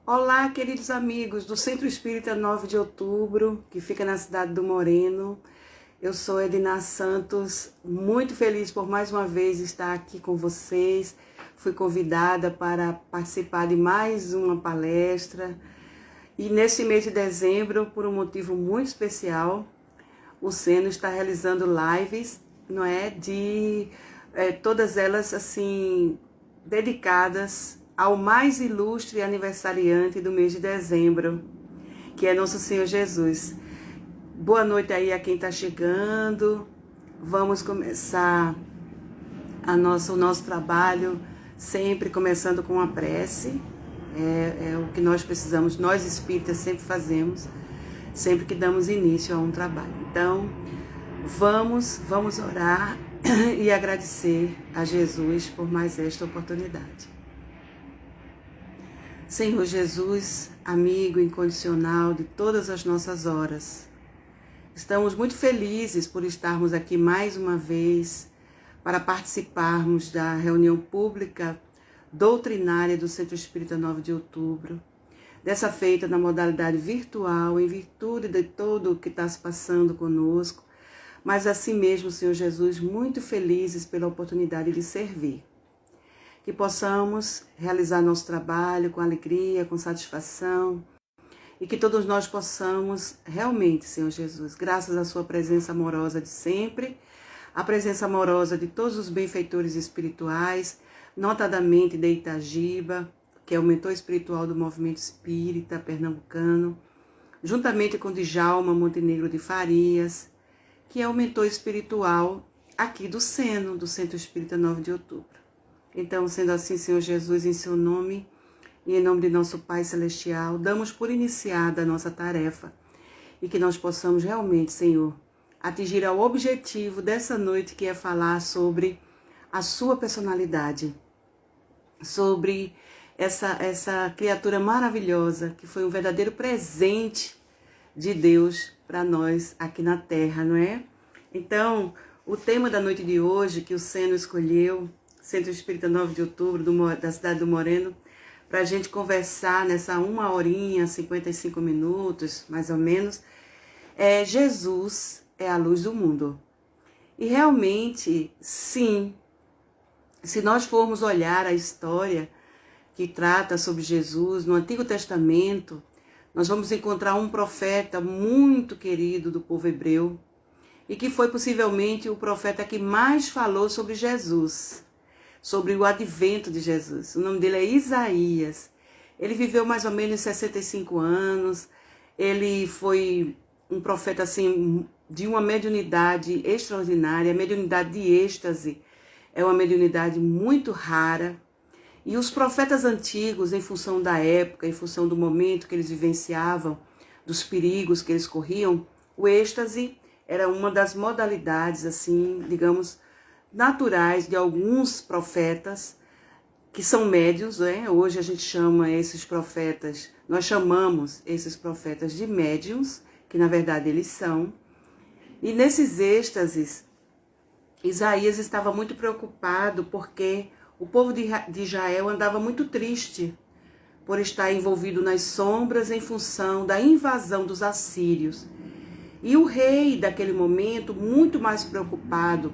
Olá, queridos amigos do Centro Espírita 9 de Outubro, que fica na cidade do Moreno. Eu sou Edna Santos, muito feliz por mais uma vez estar aqui com vocês. Fui convidada para participar de mais uma palestra. E neste mês de dezembro, por um motivo muito especial, o Seno está realizando lives, não é? Todas elas assim dedicadas ao mais ilustre aniversariante do mês de dezembro, que é Nosso Senhor Jesus. Boa noite aí a quem está chegando. Vamos começar o nosso trabalho, sempre começando com a prece. É o que nós precisamos, nós espíritas sempre fazemos, sempre que damos início a um trabalho. Então, vamos orar e agradecer a Jesus por mais esta oportunidade. Senhor Jesus, amigo incondicional de todas as nossas horas, estamos muito felizes por estarmos aqui mais uma vez para participarmos da reunião pública doutrinária do Centro Espírita 9 de Outubro, dessa feita na modalidade virtual, em virtude de tudo o que está se passando conosco, mas assim mesmo, Senhor Jesus, muito felizes pela oportunidade de servir. Que possamos realizar nosso trabalho com alegria, com satisfação, e que todos nós possamos realmente, Senhor Jesus, graças à sua presença amorosa de sempre, a presença amorosa de todos os benfeitores espirituais, notadamente de Itagiba, que é o mentor espiritual do movimento espírita pernambucano, juntamente com Djalma Montenegro de Farias, que é o mentor espiritual aqui do Seno, do Centro Espírita 9 de Outubro. Então, sendo assim, Senhor Jesus, em seu nome e em nome de nosso Pai Celestial, damos por iniciada a nossa tarefa e que nós possamos realmente, Senhor, atingir ao objetivo dessa noite, que é falar sobre a sua personalidade, sobre essa criatura maravilhosa que foi um verdadeiro presente de Deus para nós aqui na Terra, não é? Então, o tema da noite de hoje que o Seno escolheu, Centro Espírita 9 de Outubro, da cidade do Moreno, para a gente conversar nessa 1h, 55 minutos, mais ou menos, Jesus é a luz do mundo. E realmente, sim, se nós formos olhar a história que trata sobre Jesus no Antigo Testamento, nós vamos encontrar um profeta muito querido do povo hebreu, e que foi possivelmente o profeta que mais falou sobre Jesus, sobre o advento de Jesus. O nome dele é Isaías. Ele viveu mais ou menos 65 anos. Ele foi um profeta assim de uma mediunidade extraordinária. A mediunidade de êxtase é uma mediunidade muito rara. E os profetas antigos, em função da época, em função do momento que eles vivenciavam, dos perigos que eles corriam, o êxtase era uma das modalidades, assim, digamos, naturais de alguns profetas que são médiuns, né? Hoje a gente chama esses profetas, nós chamamos esses profetas de médiuns, que na verdade eles são. E nesses êxtases, Isaías estava muito preocupado porque o povo de Israel andava muito triste por estar envolvido nas sombras em função da invasão dos assírios. E o rei daquele momento, muito mais preocupado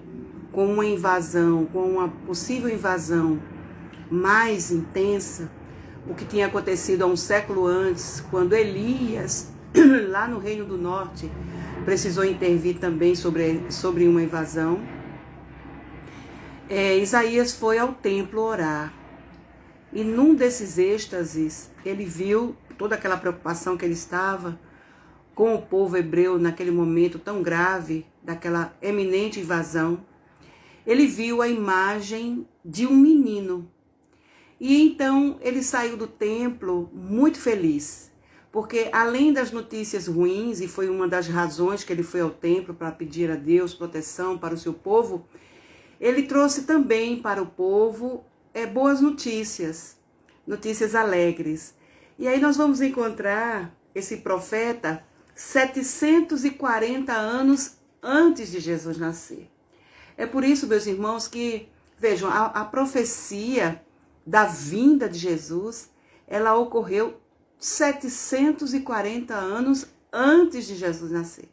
com uma invasão, com uma possível invasão mais intensa, o que tinha acontecido há um século antes, quando Elias, lá no Reino do Norte, precisou intervir também sobre uma invasão. Isaías foi ao templo orar. E num desses êxtases, ele viu toda aquela preocupação que ele estava com o povo hebreu naquele momento tão grave, daquela eminente invasão. Ele viu a imagem de um menino. E então ele saiu do templo muito feliz, porque além das notícias ruins, e foi uma das razões que ele foi ao templo para pedir a Deus proteção para o seu povo, ele trouxe também para o povo boas notícias, notícias alegres. E aí nós vamos encontrar esse profeta 740 anos antes de Jesus nascer. É por isso, meus irmãos, que, vejam, a profecia da vinda de Jesus, ela ocorreu 740 anos antes de Jesus nascer.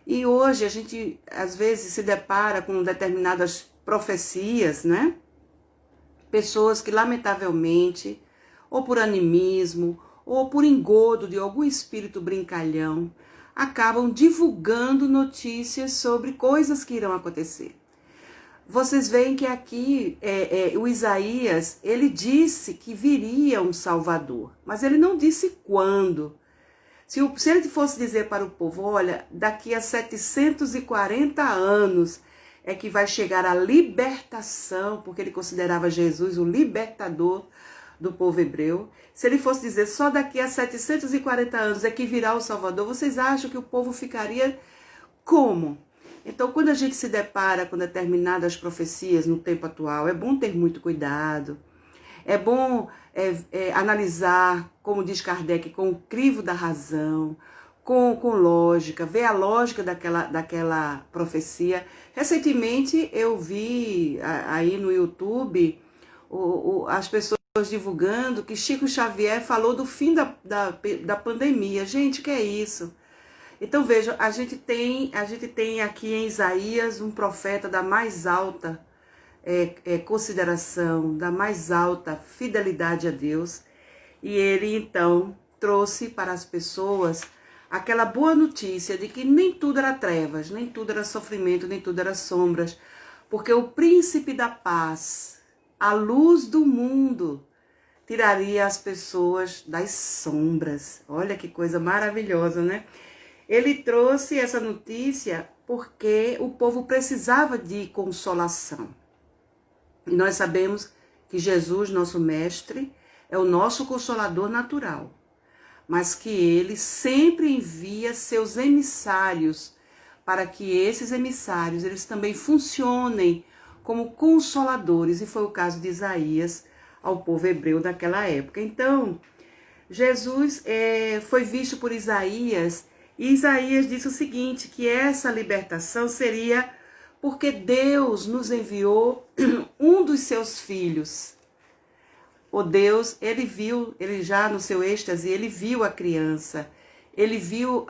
E hoje a gente, às vezes, se depara com determinadas profecias, né? Pessoas que, lamentavelmente, ou por animismo, ou por engodo de algum espírito brincalhão, acabam divulgando notícias sobre coisas que irão acontecer. Vocês veem que aqui o Isaías, ele disse que viria um Salvador, mas ele não disse quando. Se ele fosse dizer para o povo, olha, daqui a 740 anos é que vai chegar a libertação, porque ele considerava Jesus o libertador do povo hebreu. Se ele fosse dizer só daqui a 740 anos é que virá o Salvador, vocês acham que o povo ficaria como? Então, quando a gente se depara com determinadas profecias no tempo atual, é bom ter muito cuidado. É bom analisar, como diz Kardec, com o crivo da razão, com lógica, ver a lógica daquela profecia. Recentemente eu vi aí no YouTube as pessoas divulgando que Chico Xavier falou do fim da pandemia. Gente, que é isso? Então veja, a gente tem aqui em Isaías um profeta da mais alta consideração, da mais alta fidelidade a Deus, e ele então trouxe para as pessoas aquela boa notícia de que nem tudo era trevas, nem tudo era sofrimento, nem tudo era sombras, porque o príncipe da paz, a luz do mundo, tiraria as pessoas das sombras. Olha que coisa maravilhosa, né? Ele trouxe essa notícia porque o povo precisava de consolação. E nós sabemos que Jesus, nosso mestre, é o nosso consolador natural, mas que ele sempre envia seus emissários para que esses emissários eles também funcionem como consoladores, e foi o caso de Isaías ao povo hebreu daquela época. Então, Jesus foi visto por Isaías, e Isaías disse o seguinte, que essa libertação seria porque Deus nos enviou um dos seus filhos. O Deus, ele já no seu êxtase, ele viu a criança, ele viu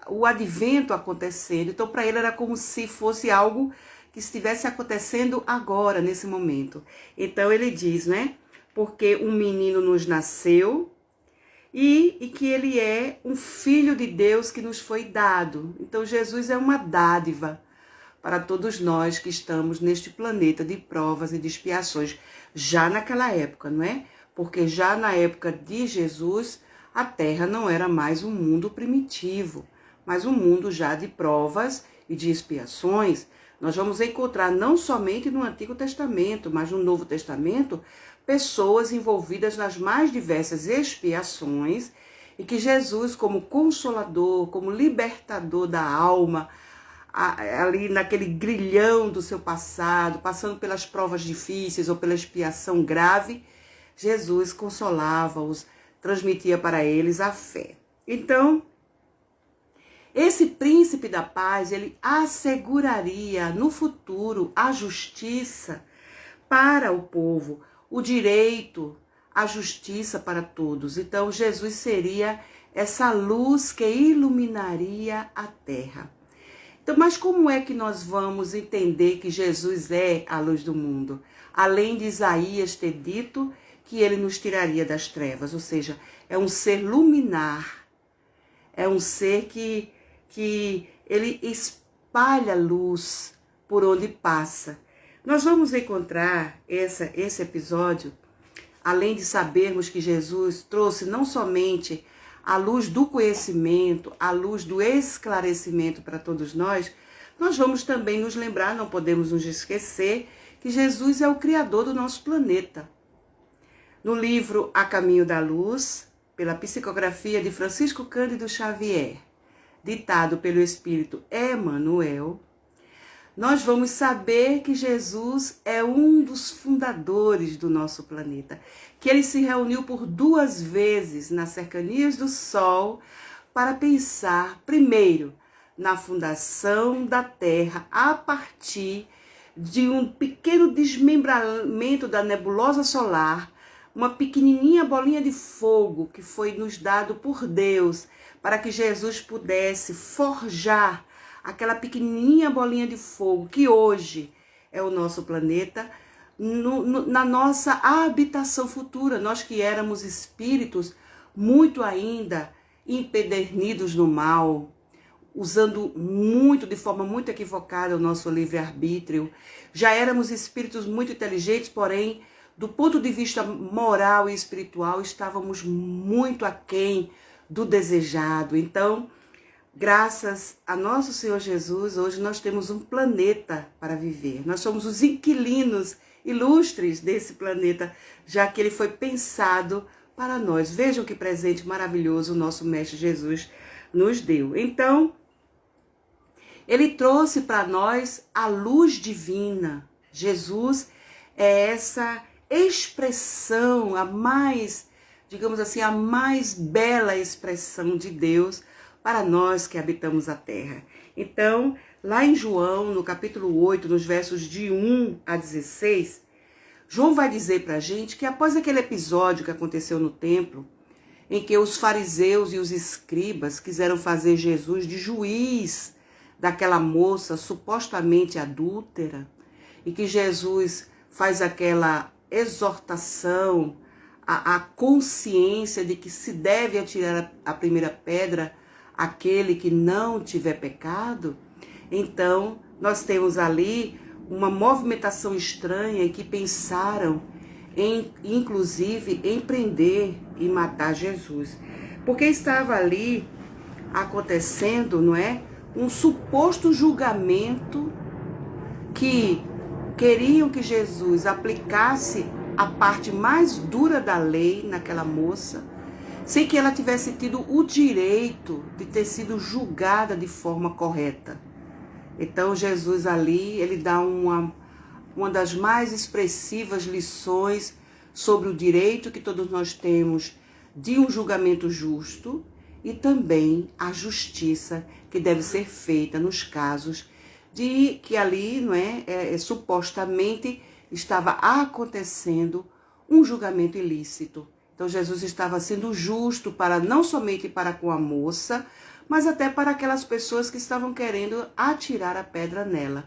o advento acontecendo. Então, para ele era como se fosse algo que estivesse acontecendo agora, nesse momento. Então, ele diz, né? Porque um menino nos nasceu e que ele é um filho de Deus que nos foi dado. Então, Jesus é uma dádiva para todos nós que estamos neste planeta de provas e de expiações. Já naquela época, não é? Porque já na época de Jesus, a Terra não era mais um mundo primitivo, mas um mundo já de provas e de expiações. Nós vamos encontrar não somente no Antigo Testamento, mas no Novo Testamento, pessoas envolvidas nas mais diversas expiações, e que Jesus, como consolador, como libertador da alma, ali naquele grilhão do seu passado, passando pelas provas difíceis ou pela expiação grave, Jesus consolava-os, transmitia para eles a fé. Então, esse príncipe da paz, ele asseguraria no futuro a justiça para o povo, o direito, a justiça para todos. Então, Jesus seria essa luz que iluminaria a terra. Então, mas como é que nós vamos entender que Jesus é a luz do mundo? Além de Isaías ter dito que ele nos tiraria das trevas, ou seja, é um ser luminar, é um ser que ele espalha luz por onde passa. Nós vamos encontrar esse episódio, além de sabermos que Jesus trouxe não somente a luz do conhecimento, a luz do esclarecimento para todos nós, nós vamos também nos lembrar, não podemos nos esquecer, que Jesus é o Criador do nosso planeta. No livro A Caminho da Luz, pela psicografia de Francisco Cândido Xavier, ditado pelo Espírito Emmanuel, nós vamos saber que Jesus é um dos fundadores do nosso planeta, que ele se reuniu por 2 vezes nas cercanias do Sol para pensar, primeiro, na fundação da Terra a partir de um pequeno desmembramento da nebulosa solar, uma pequenininha bolinha de fogo que foi nos dado por Deus para que Jesus pudesse forjar aquela pequenininha bolinha de fogo que hoje é o nosso planeta, na nossa habitação futura. Nós que éramos espíritos muito ainda empedernidos no mal, usando muito, de forma muito equivocada, o nosso livre-arbítrio. Já éramos espíritos muito inteligentes, porém, do ponto de vista moral e espiritual, estávamos muito aquém do desejado. Então, graças a nosso Senhor Jesus, hoje nós temos um planeta para viver. Nós somos os inquilinos ilustres desse planeta, já que ele foi pensado para nós. Vejam que presente maravilhoso o nosso Mestre Jesus nos deu. Então, ele trouxe para nós a luz divina. Jesus é essa expressão, a mais, digamos assim, a mais bela expressão de Deus para nós que habitamos a terra. Então, lá em João, no capítulo 8, nos versos de 1 a 16, João vai dizer para a gente que após aquele episódio que aconteceu no templo, em que os fariseus e os escribas quiseram fazer Jesus de juiz daquela moça supostamente adúltera, e que Jesus faz aquela exortação à consciência de que se deve atirar a primeira pedra aquele que não tiver pecado. Então, nós temos ali uma movimentação estranha em que pensaram em, inclusive, em prender e matar Jesus. Porque estava ali acontecendo, não é? Um suposto julgamento que queriam que Jesus aplicasse a parte mais dura da lei naquela moça, sem que ela tivesse tido o direito de ter sido julgada de forma correta. Então Jesus ali, ele dá uma das mais expressivas lições sobre o direito que todos nós temos de um julgamento justo e também a justiça que deve ser feita nos casos de que ali, não é, supostamente estava acontecendo um julgamento ilícito. Então Jesus estava sendo justo para não somente para com a moça, mas até para aquelas pessoas que estavam querendo atirar a pedra nela.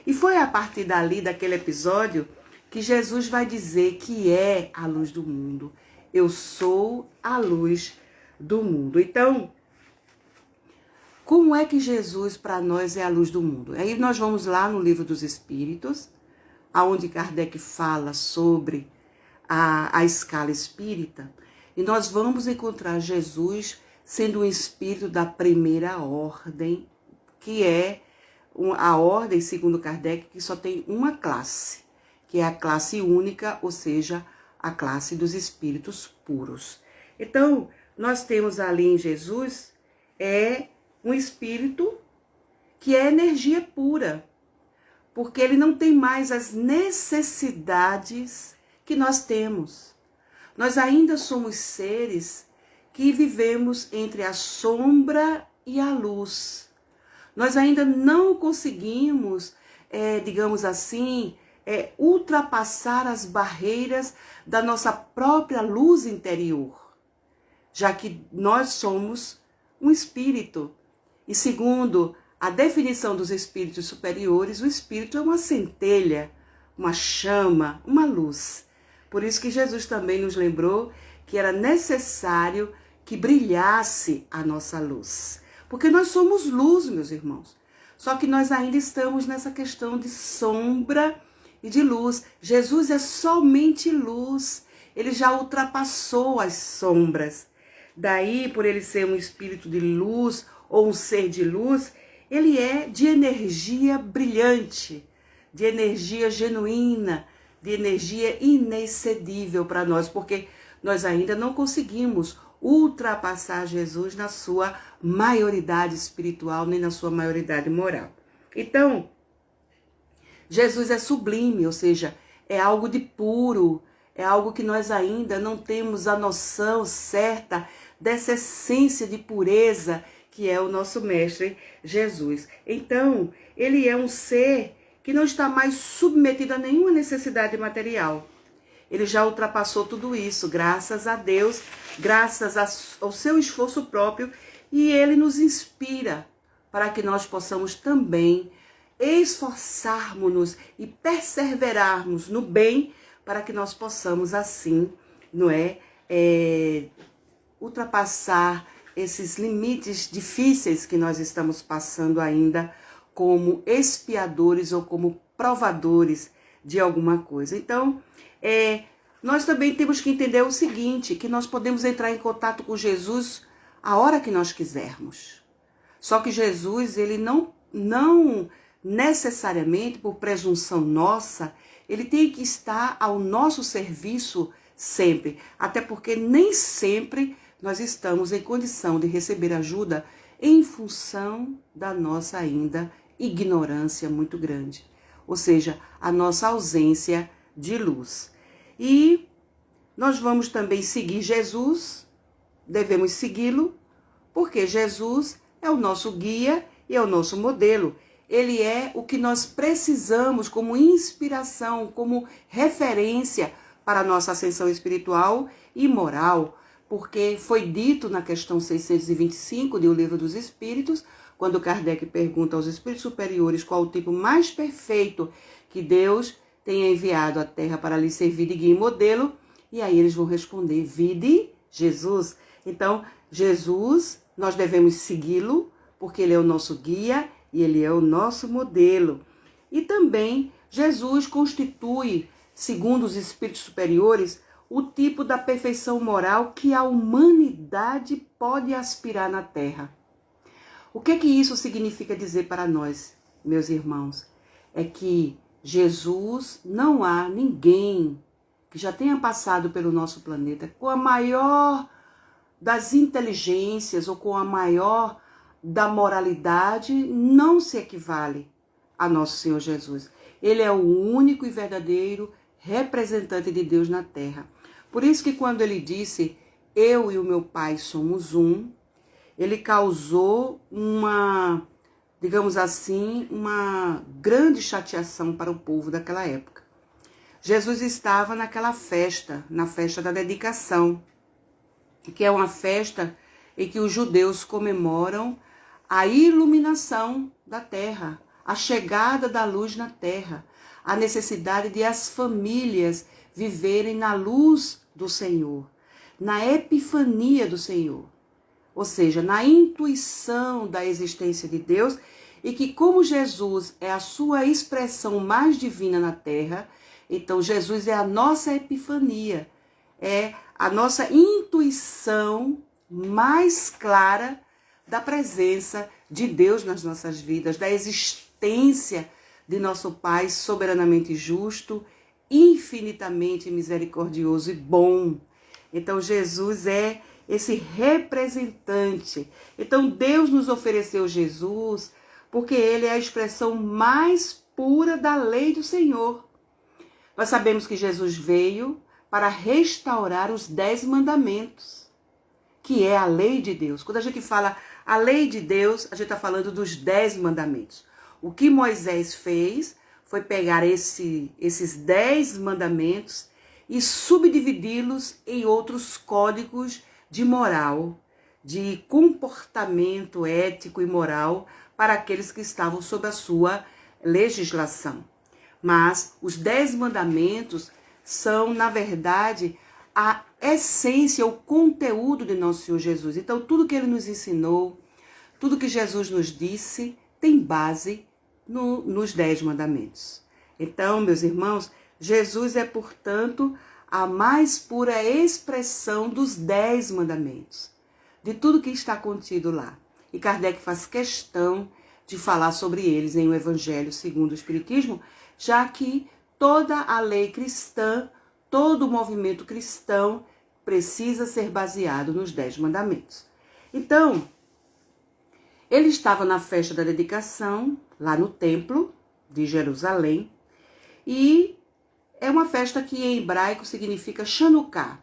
E foi a partir dali, daquele episódio, que Jesus vai dizer que é a luz do mundo. Eu sou a luz do mundo. Então, como é que Jesus para nós é a luz do mundo? Aí nós vamos lá no Livro dos Espíritos, onde Kardec fala sobre a escala espírita, e nós vamos encontrar Jesus sendo um espírito da primeira ordem, que é a ordem, segundo Kardec, que só tem uma classe, que é a classe única, ou seja, a classe dos espíritos puros. Então, nós temos ali em Jesus um espírito que é energia pura, porque ele não tem mais as necessidades que nós temos. Nós ainda somos seres que vivemos entre a sombra e a luz. Nós ainda não conseguimos, digamos assim, ultrapassar as barreiras da nossa própria luz interior, já que nós somos um espírito. E segundo a definição dos espíritos superiores, o espírito é uma centelha, uma chama, uma luz. Por isso que Jesus também nos lembrou que era necessário que brilhasse a nossa luz. Porque nós somos luz, meus irmãos. Só que nós ainda estamos nessa questão de sombra e de luz. Jesus é somente luz. Ele já ultrapassou as sombras. Daí, por ele ser um espírito de luz ou um ser de luz, ele é de energia brilhante, de energia genuína, de energia inexcedível para nós, porque nós ainda não conseguimos ultrapassar Jesus na sua maioridade espiritual, nem na sua maioridade moral. Então, Jesus é sublime, ou seja, é algo de puro, é algo que nós ainda não temos a noção certa dessa essência de pureza que é o nosso Mestre Jesus. Então, ele é um ser que não está mais submetido a nenhuma necessidade material. ele já ultrapassou tudo isso, graças a Deus, graças ao seu esforço próprio, e ele nos inspira para que nós possamos também esforçarmos-nos e perseverarmos no bem, para que nós possamos assim, não é, ultrapassar esses limites difíceis que nós estamos passando ainda como expiadores ou como provadores de alguma coisa. Então, nós também temos que entender o seguinte, que nós podemos entrar em contato com Jesus a hora que nós quisermos. Só que Jesus, ele não necessariamente, por presunção nossa, ele tem que estar ao nosso serviço sempre. Até porque nem sempre nós estamos em condição de receber ajuda em função da nossa ainda ignorância muito grande. Ou seja, a nossa ausência de luz. E nós vamos também seguir Jesus, devemos segui-lo, porque Jesus é o nosso guia e é o nosso modelo. Ele é o que nós precisamos como inspiração, como referência para a nossa ascensão espiritual e moral, porque foi dito na questão 625 do Livro dos Espíritos, quando Kardec pergunta aos espíritos superiores qual o tipo mais perfeito que Deus tenha enviado à Terra para lhe servir de guia e modelo, e aí eles vão responder, vide Jesus. Então, Jesus, nós devemos segui-lo, porque ele é o nosso guia e ele é o nosso modelo. E também, Jesus constitui, segundo os espíritos superiores, o tipo da perfeição moral que a humanidade pode aspirar na Terra. O que isso significa dizer para nós, meus irmãos? É que Jesus, não há ninguém que já tenha passado pelo nosso planeta com a maior das inteligências ou com a maior da moralidade, não se equivale a nosso Senhor Jesus. Ele é o único e verdadeiro representante de Deus na Terra. Por isso que quando ele disse, eu e o meu Pai somos um, ele causou digamos assim, uma grande chateação para o povo daquela época. Jesus estava naquela festa, na festa da dedicação, que é uma festa em que os judeus comemoram a iluminação da terra, a chegada da luz na terra, a necessidade de as famílias viverem na luz do Senhor, na epifania do Senhor, ou seja, na intuição da existência de Deus, e que como Jesus é a sua expressão mais divina na terra, então Jesus é a nossa epifania, é a nossa intuição mais clara da presença de Deus nas nossas vidas, da existência de nosso Pai soberanamente justo, infinitamente misericordioso e bom. Então Jesus é esse representante. Então Deus nos ofereceu Jesus porque ele é a expressão mais pura da lei do Senhor. Nós sabemos que Jesus veio para restaurar os 10 mandamentos, que é a lei de Deus. Quando a gente fala a lei de Deus, a gente está falando dos 10 mandamentos. O que Moisés fez foi pegar esses 10 mandamentos e subdividi-los em outros códigos de moral, de comportamento ético e moral para aqueles que estavam sob a sua legislação. Mas os 10 mandamentos são, na verdade, a essência, o conteúdo de nosso Senhor Jesus. Então, tudo que ele nos ensinou, tudo que Jesus nos disse, tem base nos 10 mandamentos. Então, meus irmãos, Jesus é, portanto, a mais pura expressão dos 10 mandamentos, de tudo que está contido lá. E Kardec faz questão de falar sobre eles em O Evangelho segundo o Espiritismo, já que toda a lei cristã, todo o movimento cristão precisa ser baseado nos 10 mandamentos. Então, ele estava na festa da dedicação, lá no templo de Jerusalém, e é uma festa que em hebraico significa Chanukah.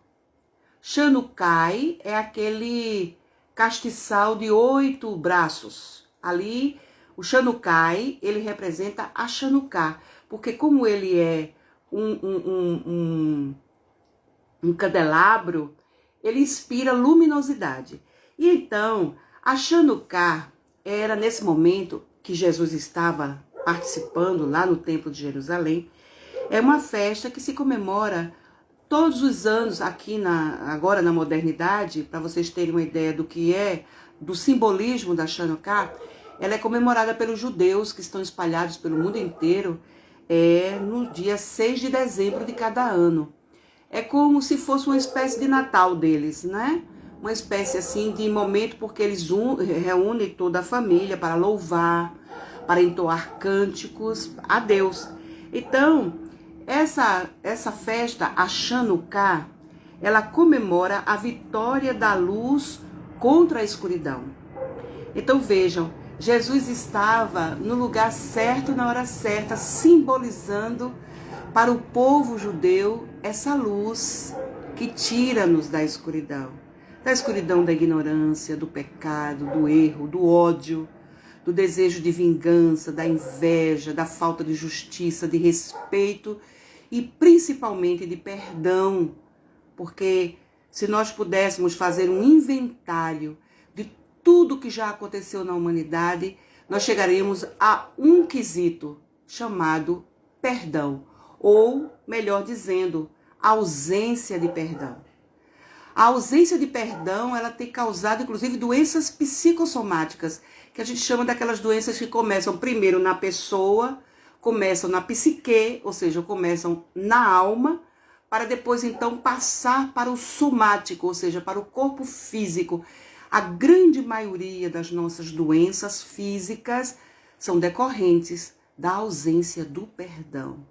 Chanukai é aquele castiçal de 8 braços. Ali, o Chanukai, ele representa a Chanukah, porque como ele é um candelabro, ele inspira luminosidade. E então, a Chanukah era nesse momento que Jesus estava participando lá no Templo de Jerusalém. É uma festa que se comemora todos os anos aqui agora na modernidade, para vocês terem uma ideia do que é, do simbolismo da Chanukah. Ela é comemorada pelos judeus que estão espalhados pelo mundo inteiro no dia 6 de dezembro de cada ano. É como se fosse uma espécie de Natal deles, né? Uma espécie assim de momento, porque eles reúnem toda a família para louvar, para entoar cânticos a Deus. Então, essa festa, a Chanukah, ela comemora a vitória da luz contra a escuridão. Então vejam, Jesus estava no lugar certo, na hora certa, simbolizando para o povo judeu essa luz que tira-nos da escuridão da ignorância, do pecado, do erro, do ódio, do desejo de vingança, da inveja, da falta de justiça, de respeito e principalmente de perdão. Porque se nós pudéssemos fazer um inventário de tudo que já aconteceu na humanidade, nós chegaríamos a um quesito chamado perdão, ou, melhor dizendo, ausência de perdão. A ausência de perdão, ela tem causado, inclusive, doenças psicossomáticas, que a gente chama daquelas doenças que começam primeiro na pessoa, começam na psique, ou seja, começam na alma, para depois, então, passar para o somático, ou seja, para o corpo físico. A grande maioria das nossas doenças físicas são decorrentes da ausência do perdão.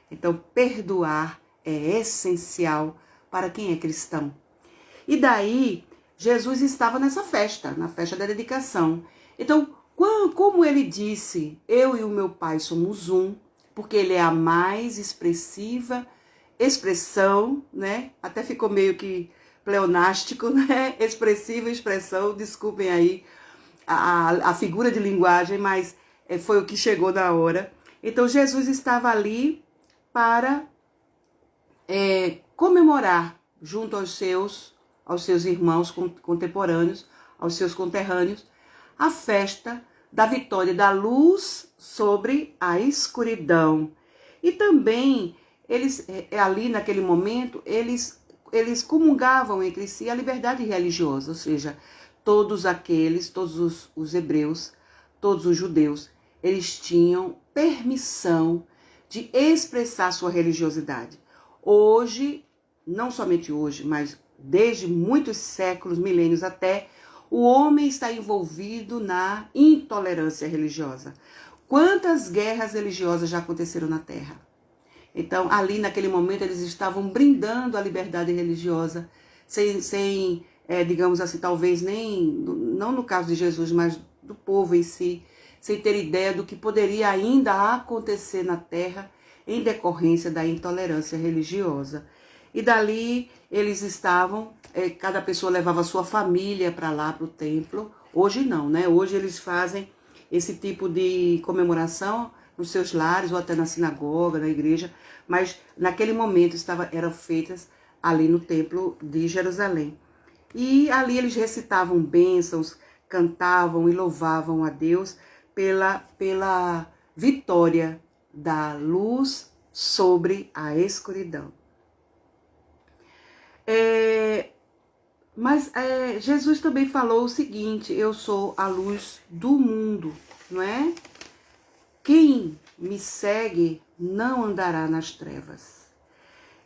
Então, perdoar é essencial para quem é cristão. E daí, Jesus estava nessa festa, na festa da dedicação. Então, como ele disse, eu e o meu Pai somos um, porque ele é a mais expressiva expressão, né? Até ficou meio que pleonástico, né? Expressiva expressão, desculpem aí a figura de linguagem, mas foi o que chegou na hora. Então, Jesus estava ali para comemorar junto aos seus irmãos contemporâneos, aos seus conterrâneos, a festa da vitória da luz sobre a escuridão. E também, eles ali naquele momento, eles comungavam entre si a liberdade religiosa, ou seja, todos os hebreus, todos os judeus, eles tinham permissão de expressar sua religiosidade. Hoje, não somente hoje, mas desde muitos séculos, milênios até, o homem está envolvido na intolerância religiosa. Quantas guerras religiosas já aconteceram na Terra? Então, ali naquele momento, eles estavam brindando a liberdade religiosa, sem digamos assim, talvez não no caso de Jesus, mas do povo em si, sem ter ideia do que poderia ainda acontecer na Terra em decorrência da intolerância religiosa. E dali eles estavam, cada pessoa levava a sua família para lá, para o templo. Hoje não, né? Hoje eles fazem esse tipo de comemoração nos seus lares ou até na sinagoga, na igreja. Mas naquele momento eram feitas ali no templo de Jerusalém. E ali eles recitavam bênçãos, cantavam e louvavam a Deus pela vitória da luz sobre a escuridão. Mas Jesus também falou o seguinte: eu sou a luz do mundo, não é? Quem me segue não andará nas trevas.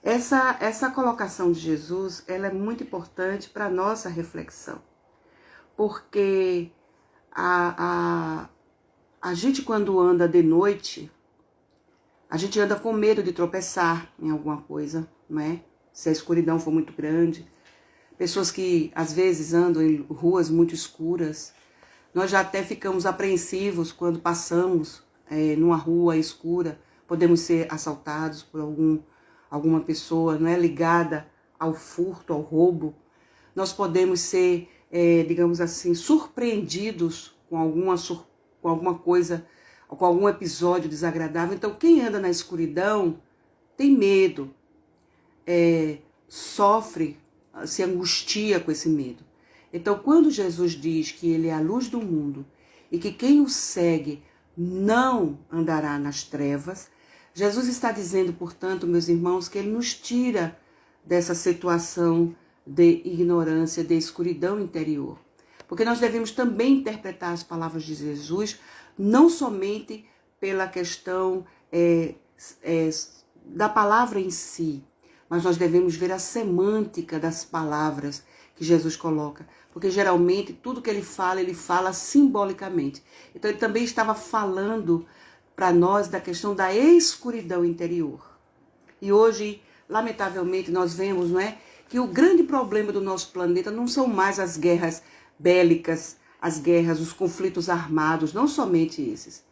Essa colocação de Jesus, ela é muito importante para a nossa reflexão. Porque a gente, quando anda de noite, a gente anda com medo de tropeçar em alguma coisa, não é? Se a escuridão for muito grande. Pessoas que, às vezes, andam em ruas muito escuras. Nós já até ficamos apreensivos quando passamos numa rua escura. Podemos ser assaltados por alguma pessoa, não é, ligada ao furto, ao roubo. Nós podemos ser, digamos assim, surpreendidos com alguma coisa, com algum episódio desagradável. Então, quem anda na escuridão tem medo. sofre, se angustia com esse medo. Então, quando Jesus diz que ele é a luz do mundo e que quem o segue não andará nas trevas, Jesus está dizendo, portanto, meus irmãos, que ele nos tira dessa situação de ignorância, de escuridão interior. Porque nós devemos também interpretar as palavras de Jesus, não somente pela questão da palavra em si, mas nós devemos ver a semântica das palavras que Jesus coloca. Porque geralmente tudo que ele fala simbolicamente. Então ele também estava falando para nós da questão da escuridão interior. E hoje, lamentavelmente, nós vemos, não é, que o grande problema do nosso planeta não são mais as guerras bélicas, as guerras, os conflitos armados, não somente esses.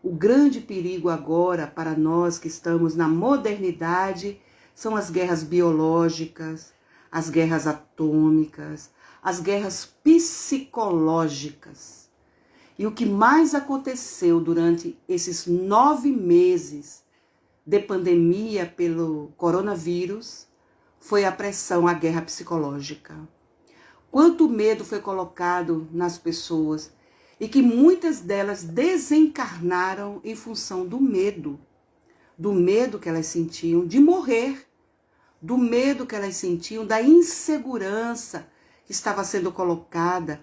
O grande perigo agora para nós que estamos na modernidade são as guerras biológicas, as guerras atômicas, as guerras psicológicas. E o que mais aconteceu durante esses 9 meses de pandemia pelo coronavírus foi a pressão, a guerra psicológica. Quanto medo foi colocado nas pessoas e que muitas delas desencarnaram em função do medo que elas sentiam de morrer, do medo que elas sentiam, da insegurança que estava sendo colocada.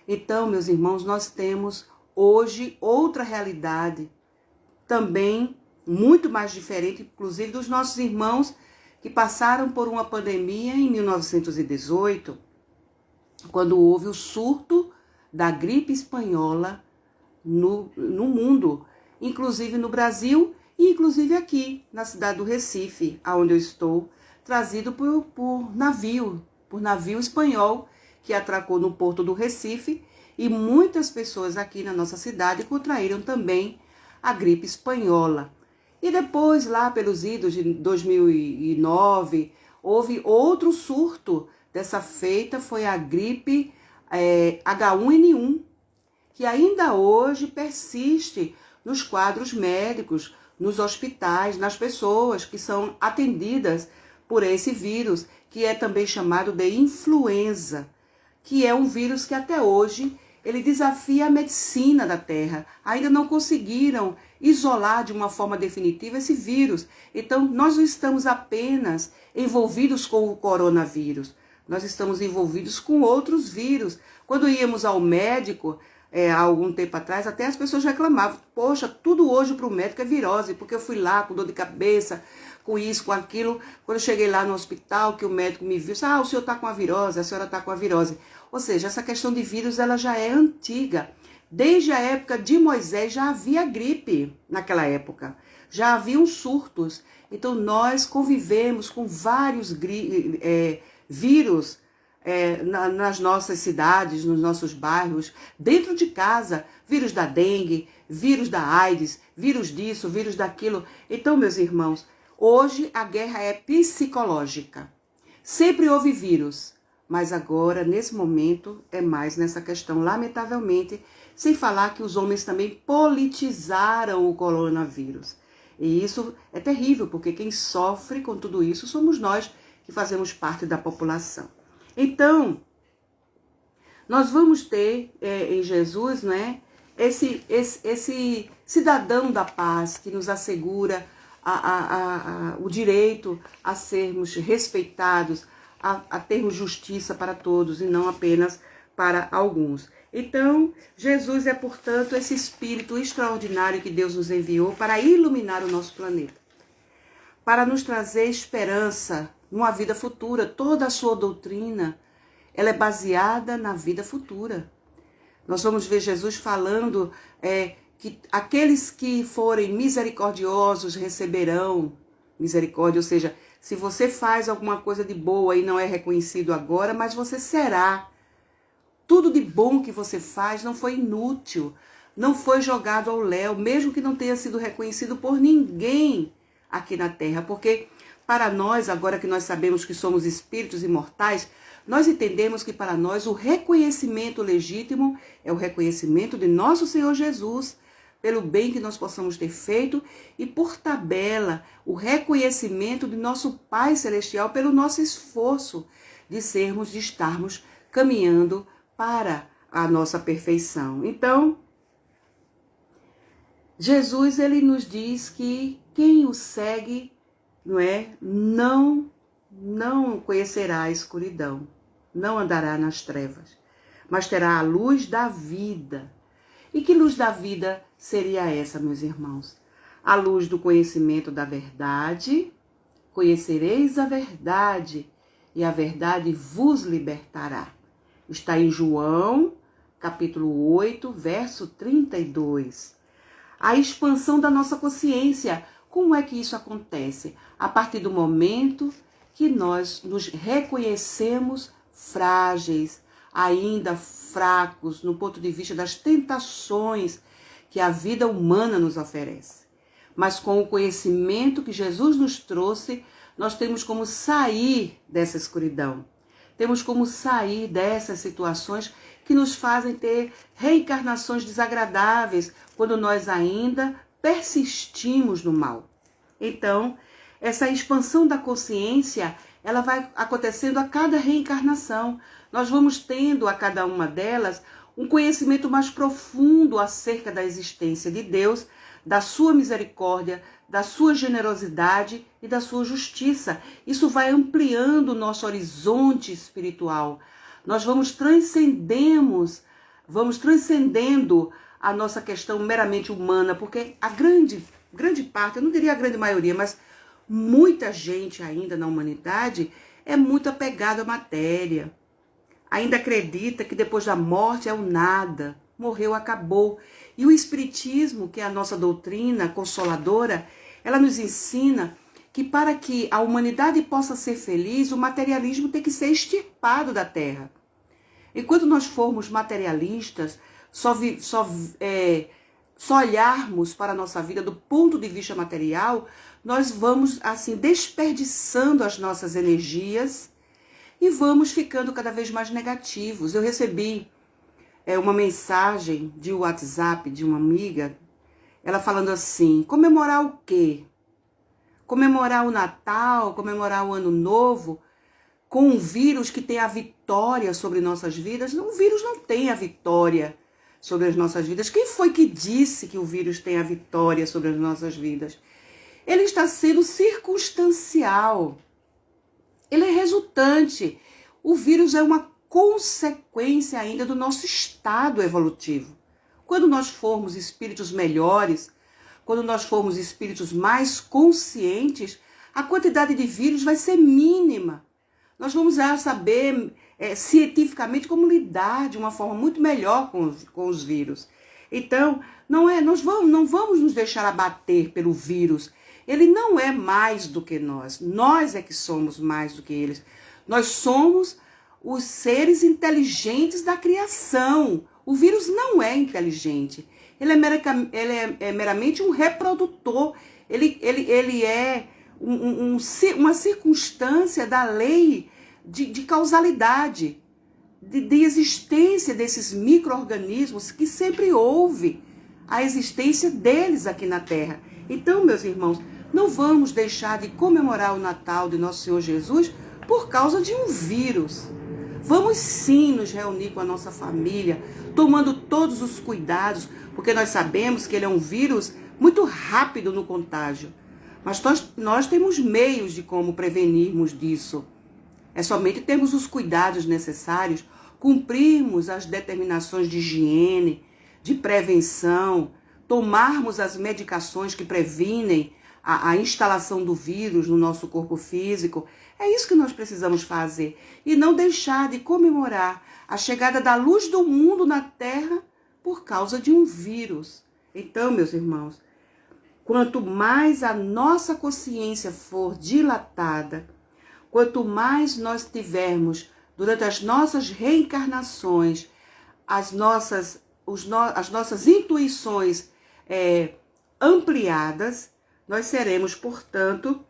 Então, meus irmãos, nós temos hoje outra realidade, também muito mais diferente, inclusive dos nossos irmãos que passaram por uma pandemia em 1918, quando houve o surto da gripe espanhola no mundo, inclusive no Brasil e inclusive aqui na cidade do Recife, onde eu estou, trazido por navio espanhol que atracou no porto do Recife, e muitas pessoas aqui na nossa cidade contraíram também a gripe espanhola. E depois, lá pelos idos de 2009, houve outro surto. Dessa feita foi a gripe H1N1, que ainda hoje persiste nos quadros médicos, nos hospitais, nas pessoas que são atendidas por esse vírus, que é também chamado de influenza, que é um vírus que até hoje ele desafia a medicina da Terra. Ainda não conseguiram isolar de uma forma definitiva esse vírus. Então, nós não estamos apenas envolvidos com o coronavírus, nós estamos envolvidos com outros vírus. Quando íamos ao médico, há algum tempo atrás, até as pessoas reclamavam, poxa, tudo hoje para o médico é virose, porque eu fui lá com dor de cabeça, com isso, com aquilo. Quando eu cheguei lá no hospital, que o médico me viu, disse, o senhor está com a virose, a senhora está com a virose. Ou seja, essa questão de vírus, ela já é antiga. Desde a época de Moisés já havia gripe naquela época, já haviam surtos. Então nós convivemos com vários vírus nas nossas cidades, nos nossos bairros, dentro de casa, vírus da dengue, vírus da AIDS, vírus disso, vírus daquilo. Então, meus irmãos, hoje a guerra é psicológica. Sempre houve vírus, mas agora, nesse momento, é mais nessa questão, lamentavelmente, sem falar que os homens também politizaram o coronavírus. E isso é terrível, porque quem sofre com tudo isso somos nós, que fazemos parte da população. Então, nós vamos ter em Jesus, não é, esse cidadão da paz que nos assegura o direito a sermos respeitados, a termos justiça para todos e não apenas para alguns. Então, Jesus é, portanto, esse Espírito extraordinário que Deus nos enviou para iluminar o nosso planeta, para nos trazer esperança numa vida futura. Toda a sua doutrina, ela é baseada na vida futura. Nós vamos ver Jesus falando que aqueles que forem misericordiosos receberão misericórdia, ou seja, se você faz alguma coisa de boa e não é reconhecido agora, mas você será. Tudo de bom que você faz não foi inútil, não foi jogado ao léu, mesmo que não tenha sido reconhecido por ninguém aqui na Terra, porque para nós, agora que nós sabemos que somos espíritos imortais, nós entendemos que para nós o reconhecimento legítimo é o reconhecimento de nosso Senhor Jesus, pelo bem que nós possamos ter feito e, por tabela, o reconhecimento de nosso Pai Celestial pelo nosso esforço de estarmos caminhando para a nossa perfeição. Então, Jesus, ele nos diz que quem o segue, não conhecerá a escuridão, não andará nas trevas, mas terá a luz da vida. E que luz da vida seria essa, meus irmãos? A luz do conhecimento da verdade. Conhecereis a verdade, e a verdade vos libertará. Está em João, capítulo 8, verso 32. A expansão da nossa consciência. Como é que isso acontece? A partir do momento que nós nos reconhecemos frágeis, ainda fracos no ponto de vista das tentações que a vida humana nos oferece. Mas com o conhecimento que Jesus nos trouxe, nós temos como sair dessa escuridão. Temos como sair dessas situações que nos fazem ter reencarnações desagradáveis quando nós ainda persistimos no mal. Então, essa expansão da consciência, ela vai acontecendo a cada reencarnação. Nós vamos tendo a cada uma delas um conhecimento mais profundo acerca da existência de Deus, da sua misericórdia, da sua generosidade e da sua justiça. Isso vai ampliando o nosso horizonte espiritual. Nós vamos transcendendo a nossa questão meramente humana, porque a grande parte, eu não diria a grande maioria, mas muita gente ainda na humanidade é muito apegada à matéria. Ainda acredita que depois da morte é o nada, morreu, acabou. E o Espiritismo, que é a nossa doutrina consoladora, ela nos ensina que para que a humanidade possa ser feliz, o materialismo tem que ser extirpado da Terra. Enquanto nós formos materialistas, só olharmos para a nossa vida do ponto de vista material, nós vamos assim desperdiçando as nossas energias e vamos ficando cada vez mais negativos. Eu recebi uma mensagem de WhatsApp de uma amiga, ela falando assim: comemorar o quê? Comemorar o Natal, comemorar o Ano Novo com um vírus que tem a vitória sobre nossas vidas? Não, o vírus não tem a vitória sobre as nossas vidas. Quem foi que disse que o vírus tem a vitória sobre as nossas vidas? Ele está sendo circunstancial. Ele é resultante. O vírus é uma consequência ainda do nosso estado evolutivo. Quando nós formos espíritos melhores, quando nós formos espíritos mais conscientes, a quantidade de vírus vai ser mínima. Nós vamos saber cientificamente como lidar de uma forma muito melhor com os vírus. Então, nós não vamos nos deixar abater pelo vírus. Ele não é mais do que nós. Nós é que somos mais do que eles. Nós somos os seres inteligentes da criação. O vírus não é inteligente. Ele é meramente um reprodutor. Ele é uma circunstância da lei de causalidade, de existência desses micro-organismos que sempre houve a existência deles aqui na Terra. Então, meus irmãos, não vamos deixar de comemorar o Natal de Nosso Senhor Jesus por causa de um vírus. Vamos sim nos reunir com a nossa família, tomando todos os cuidados, porque nós sabemos que ele é um vírus muito rápido no contágio. Mas nós temos meios de como prevenirmos disso. É somente termos os cuidados necessários, cumprirmos as determinações de higiene, de prevenção, tomarmos as medicações que previnem a instalação do vírus no nosso corpo físico. É isso que nós precisamos fazer. E não deixar de comemorar a chegada da luz do mundo na Terra por causa de um vírus. Então, meus irmãos, quanto mais a nossa consciência for dilatada, quanto mais nós tivermos, durante as nossas reencarnações, as nossas intuições ampliadas, nós teremos, portanto,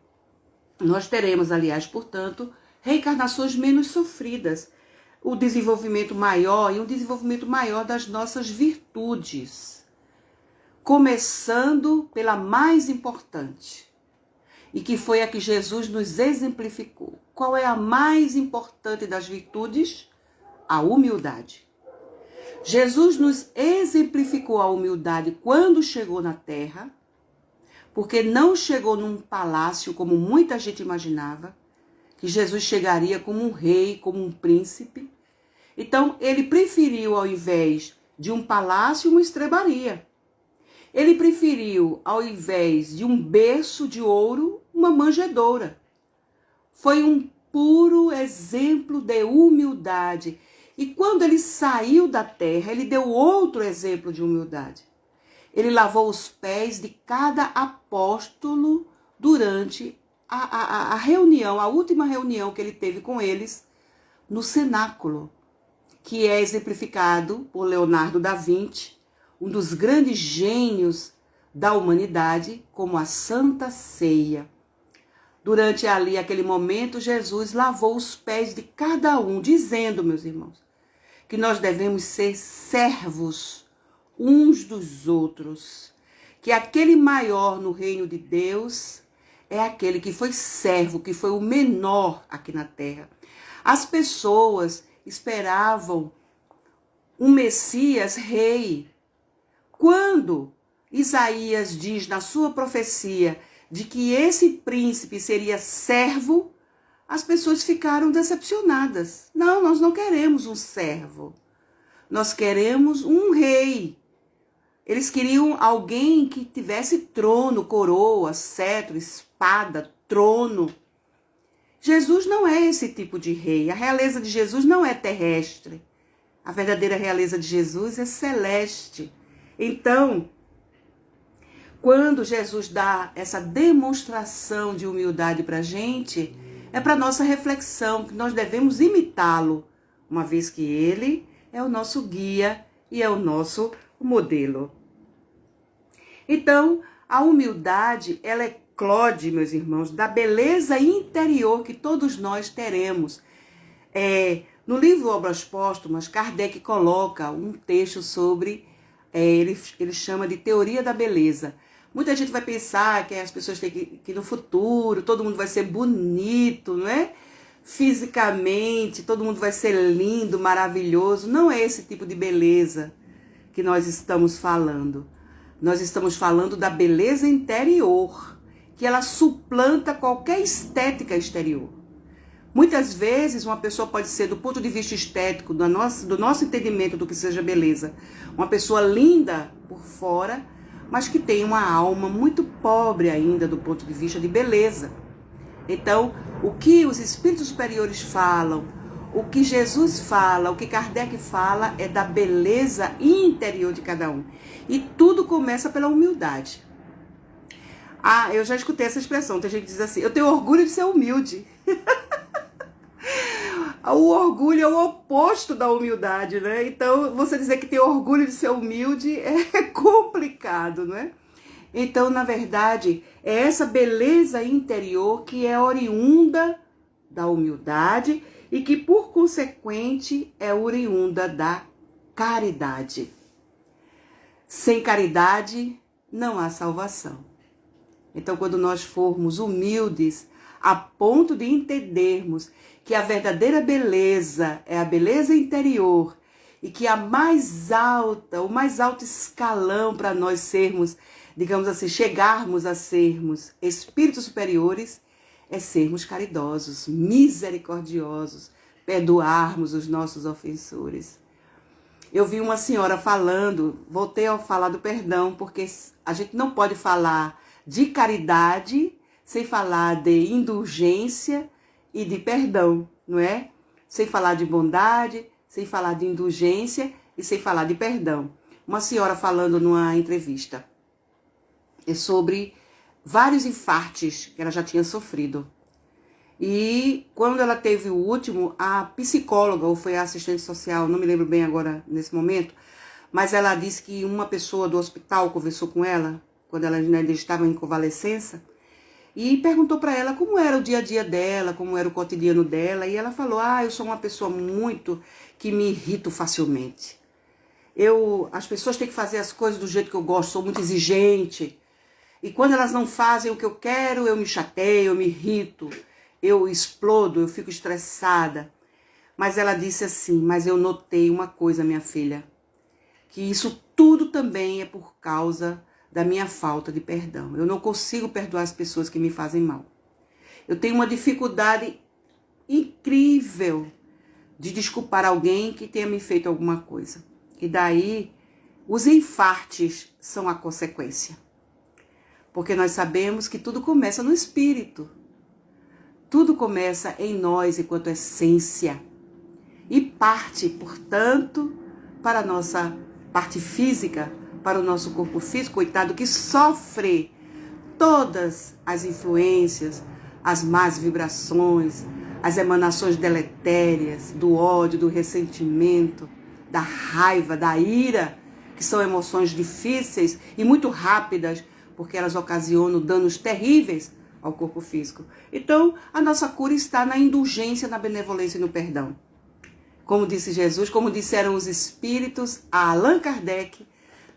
reencarnações menos sofridas, o desenvolvimento maior e um desenvolvimento maior das nossas virtudes. começando pela mais importante, e que foi a que Jesus nos exemplificou. Qual é a mais importante das virtudes? A humildade. Jesus nos exemplificou a humildade quando chegou na terra, porque não chegou num palácio como muita gente imaginava, que Jesus chegaria como um rei, como um príncipe. Então, ele preferiu, ao invés de um palácio, uma estrebaria. Ele preferiu, ao invés de um berço de ouro, uma manjedoura. Foi um puro exemplo de humildade. E quando ele saiu da terra, ele deu outro exemplo de humildade. Ele lavou os pés de cada apóstolo durante a reunião, a última reunião que ele teve com eles no cenáculo, que é exemplificado por Leonardo da Vinci, um dos grandes gênios da humanidade, como a Santa Ceia. Durante ali aquele momento, Jesus lavou os pés de cada um, dizendo, meus irmãos, que nós devemos ser servos uns dos outros, que aquele maior no reino de Deus é aquele que foi servo, que foi o menor aqui na terra. As pessoas esperavam um Messias rei. Quando Isaías diz na sua profecia de que esse príncipe seria servo, as pessoas ficaram decepcionadas. Não, nós não queremos um servo. Nós queremos um rei. Eles queriam alguém que tivesse trono, coroa, cetro, espada, trono. Jesus não é esse tipo de rei. A realeza de Jesus não é terrestre. A verdadeira realeza de Jesus é celeste. Então, quando Jesus dá essa demonstração de humildade para a gente, é para nossa reflexão, que nós devemos imitá-lo, uma vez que ele é o nosso guia e é o nosso modelo. Então, a humildade, ela eclode, meus irmãos, da beleza interior que todos nós teremos. No livro Obras Póstumas, Kardec coloca um texto sobre, ele chama de teoria da beleza. Muita gente vai pensar que as pessoas têm que no futuro todo mundo vai ser bonito, não é? Fisicamente, todo mundo vai ser lindo, maravilhoso. Não é esse tipo de beleza que nós estamos falando. Nós estamos falando da beleza interior, que ela suplanta qualquer estética exterior. Muitas vezes uma pessoa pode ser, do ponto de vista estético, do nosso entendimento do que seja beleza, uma pessoa linda por fora, mas que tem uma alma muito pobre ainda do ponto de vista de beleza. Então, o que os espíritos superiores falam, o que Jesus fala, o que Kardec fala é da beleza interior de cada um. E tudo começa pela humildade. Eu já escutei essa expressão, tem gente que diz assim, eu tenho orgulho de ser humilde. O orgulho é o oposto da humildade, né? Então, você dizer que tem orgulho de ser humilde é complicado, né? Então, na verdade, é essa beleza interior que é oriunda da humildade e que, por consequente, é oriunda da caridade. Sem caridade, não há salvação. Então, quando nós formos humildes, a ponto de entendermos que a verdadeira beleza é a beleza interior e que o mais alto escalão para nós sermos, digamos assim, chegarmos a sermos espíritos superiores, é sermos caridosos, misericordiosos, perdoarmos os nossos ofensores. Eu vi uma senhora falando, voltei a falar do perdão, porque a gente não pode falar de caridade sem falar de indulgência e de perdão, não é? Sem falar de bondade, sem falar de indulgência e sem falar de perdão. Uma senhora falando numa entrevista sobre vários infartos que ela já tinha sofrido. E quando ela teve o último, a psicóloga, ou foi a assistente social, não me lembro bem agora nesse momento, mas ela disse que uma pessoa do hospital conversou com ela, quando ela ainda estava em convalescença, e perguntou para ela como era o dia a dia dela, como era o cotidiano dela, e ela falou, eu sou uma pessoa muito que me irrito facilmente. As pessoas têm que fazer as coisas do jeito que eu gosto, sou muito exigente. E quando elas não fazem o que eu quero, eu me chateio, eu me irrito, eu explodo, eu fico estressada. Mas ela disse assim, mas eu notei uma coisa, minha filha, que isso tudo também é por causa da minha falta de perdão. Eu não consigo perdoar as pessoas que me fazem mal. Eu tenho uma dificuldade incrível de desculpar alguém que tenha me feito alguma coisa. E daí, os infartes são a consequência. Porque nós sabemos que tudo começa no espírito. Tudo começa em nós enquanto essência. E parte, portanto, para a nossa parte física, para o nosso corpo físico, coitado, que sofre todas as influências, as más vibrações, as emanações deletérias, do ódio, do ressentimento, da raiva, da ira, que são emoções difíceis e muito rápidas, porque elas ocasionam danos terríveis ao corpo físico. Então, a nossa cura está na indulgência, na benevolência e no perdão. Como disse Jesus, como disseram os espíritos a Allan Kardec,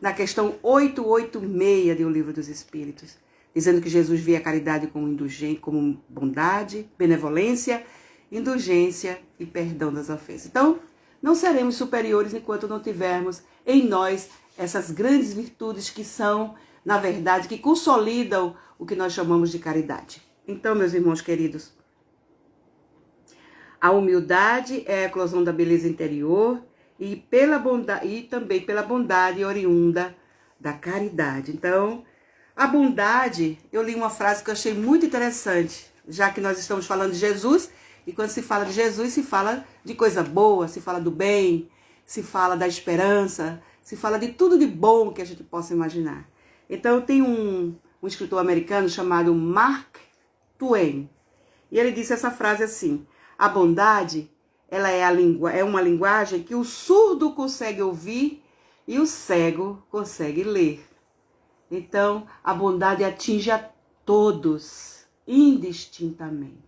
na questão 886 do Livro dos Espíritos, dizendo que Jesus via a caridade como indulgência, como bondade, benevolência, indulgência e perdão das ofensas. Então, não seremos superiores enquanto não tivermos em nós essas grandes virtudes que são, na verdade, que consolidam o que nós chamamos de caridade. Então, meus irmãos queridos, a humildade é a eclosão da beleza interior e também pela bondade oriunda da caridade. Então, a bondade, eu li uma frase que eu achei muito interessante, já que nós estamos falando de Jesus, e quando se fala de Jesus, se fala de coisa boa, se fala do bem, se fala da esperança, se fala de tudo de bom que a gente possa imaginar. Então, tem um escritor americano chamado Mark Twain, e ele disse essa frase assim: a bondade, ela é uma linguagem que o surdo consegue ouvir e o cego consegue ler. Então, a bondade atinge a todos, indistintamente.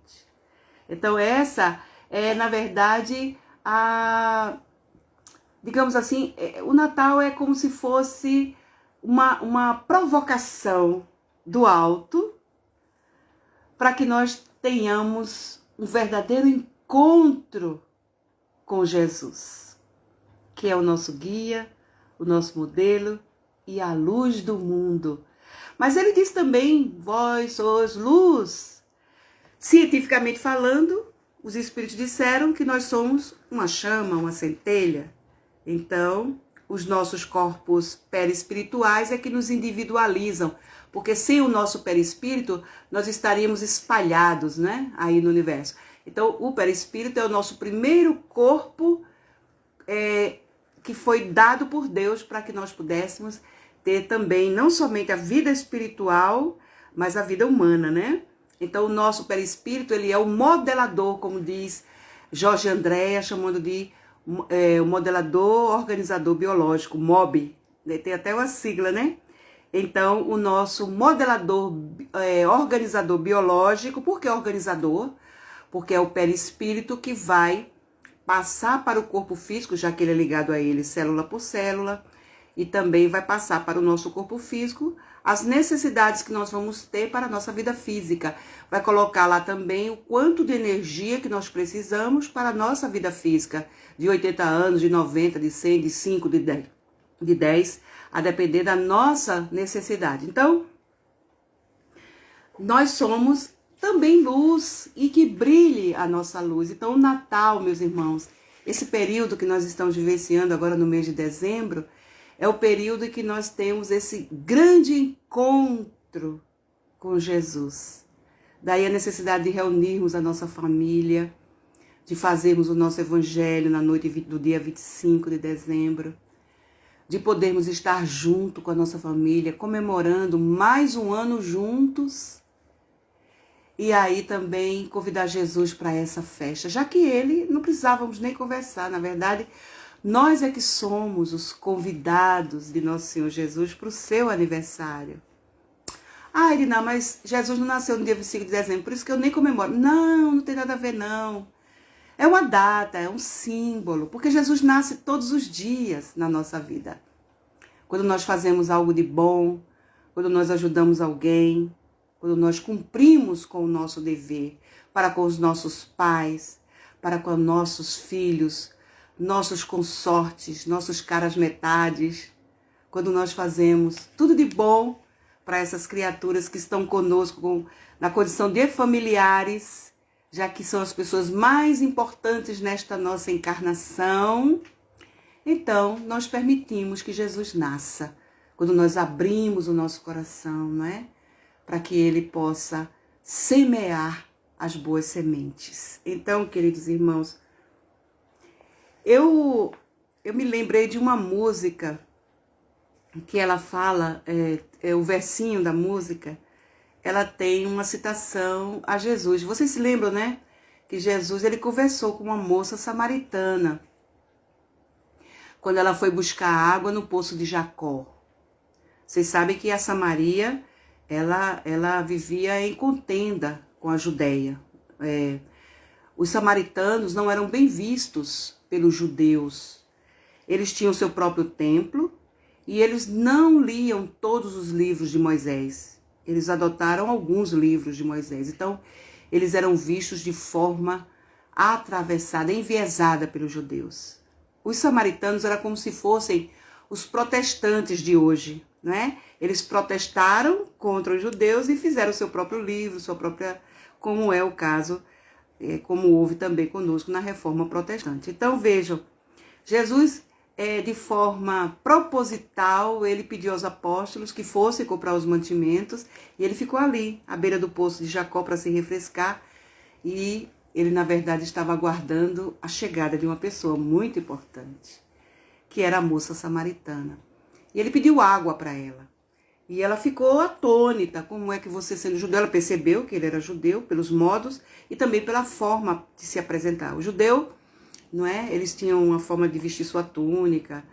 Então, essa é, na verdade, digamos assim, o Natal é como se fosse uma provocação do alto para que nós tenhamos um verdadeiro encontro com Jesus, que é o nosso guia, o nosso modelo e a luz do mundo. Mas ele diz também, vós sois luz. Cientificamente falando, os espíritos disseram que nós somos uma chama, uma centelha. Então, os nossos corpos perispirituais é que nos individualizam, porque sem o nosso perispírito, nós estaríamos espalhados, né, aí no universo. Então, o perispírito é o nosso primeiro corpo que foi dado por Deus para que nós pudéssemos ter também, não somente a vida espiritual, mas a vida humana, né? Então, o nosso perispírito, ele é o modelador, como diz Jorge Andréa, chamando de o modelador organizador biológico, MOB. Tem até uma sigla, né? Então, o nosso modelador organizador biológico, por que organizador? Porque é o perispírito que vai passar para o corpo físico, já que ele é ligado a ele célula por célula, e também vai passar para o nosso corpo físico as necessidades que nós vamos ter para a nossa vida física. Vai colocar lá também o quanto de energia que nós precisamos para a nossa vida física, de 80 anos, de 90, de 100, de 5, de 10, a depender da nossa necessidade. Então, nós somos também luz e que brilhe a nossa luz. Então, o Natal, meus irmãos, esse período que nós estamos vivenciando agora no mês de dezembro, é o período em que nós temos esse grande encontro com Jesus. Daí a necessidade de reunirmos a nossa família, de fazermos o nosso evangelho na noite do dia 25 de dezembro, de podermos estar junto com a nossa família, comemorando mais um ano juntos. E aí também convidar Jesus para essa festa, já que ele não precisávamos nem conversar, na verdade, nós é que somos os convidados de nosso Senhor Jesus para o seu aniversário. Ah, Irina, mas Jesus não nasceu no dia 25 de dezembro, por isso que eu nem comemoro. Não, não tem nada a ver, não. É uma data, é um símbolo, porque Jesus nasce todos os dias na nossa vida. Quando nós fazemos algo de bom, quando nós ajudamos alguém, quando nós cumprimos com o nosso dever para com os nossos pais, para com nossos filhos, nossos consortes, nossos caras metades, quando nós fazemos tudo de bom para essas criaturas que estão conosco na condição de familiares, já que são as pessoas mais importantes nesta nossa encarnação, então nós permitimos que Jesus nasça, quando nós abrimos o nosso coração, não é? Para que ele possa semear as boas sementes. Então, queridos irmãos, eu me lembrei de uma música que ela fala, o versinho da música, ela tem uma citação a Jesus. Vocês se lembram, né? Que Jesus, ele conversou com uma moça samaritana, quando ela foi buscar água no poço de Jacó. Vocês sabem que a Samaria, ela vivia em contenda com a Judéia. Os samaritanos não eram bem vistos pelos judeus. Eles tinham seu próprio templo e eles não liam todos os livros de Moisés. Eles adotaram alguns livros de Moisés. Então, eles eram vistos de forma atravessada, enviesada pelos judeus. Os samaritanos eram como se fossem os protestantes de hoje, né? Eles protestaram contra os judeus e fizeram seu próprio livro, sua própria, como é o caso, como houve também conosco na Reforma Protestante. Então, vejam, Jesus, de forma proposital, ele pediu aos apóstolos que fossem comprar os mantimentos e ele ficou ali, à beira do poço de Jacó, para se refrescar, e ele, na verdade, estava aguardando a chegada de uma pessoa muito importante, que era a moça samaritana. E ele pediu água para ela. E ela ficou atônita. Como é que você, sendo judeu, ela percebeu que ele era judeu pelos modos e também pela forma de se apresentar. O judeu, não é? Eles tinham uma forma de vestir sua túnica,